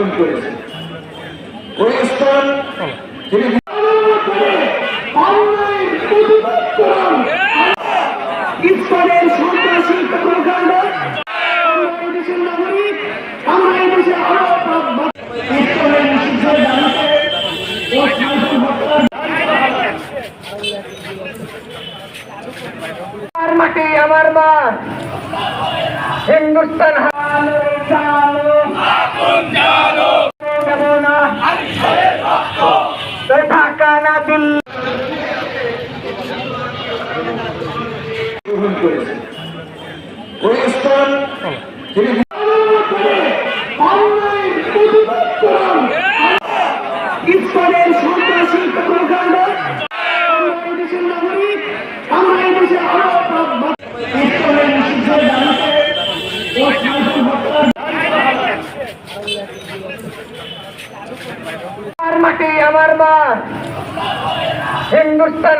গ্রহণ করেছেন। ওই স্থান তিনি ইসলামের সন্ত্রাসী কর্মকাণ্ড আমরা দেশের নাগরিক, আমরা এই দেশে ইসলামের নিষিদ্ধ দাবিতে আমার মাটি আমার মা হিন্দুস্তান ঢাকা না দিল্লি গ্রহণ করেছেন। ওই স্থান তিনি ইসলামের সন্ত্রাসী কর্মকাণ্ড আমরা এই দেশের নাগরিক, আমরা এই দেশে ইসলামের নিষিদ্ধ দাবিতে আমার মাটি আমার মা হিন্দুস্তান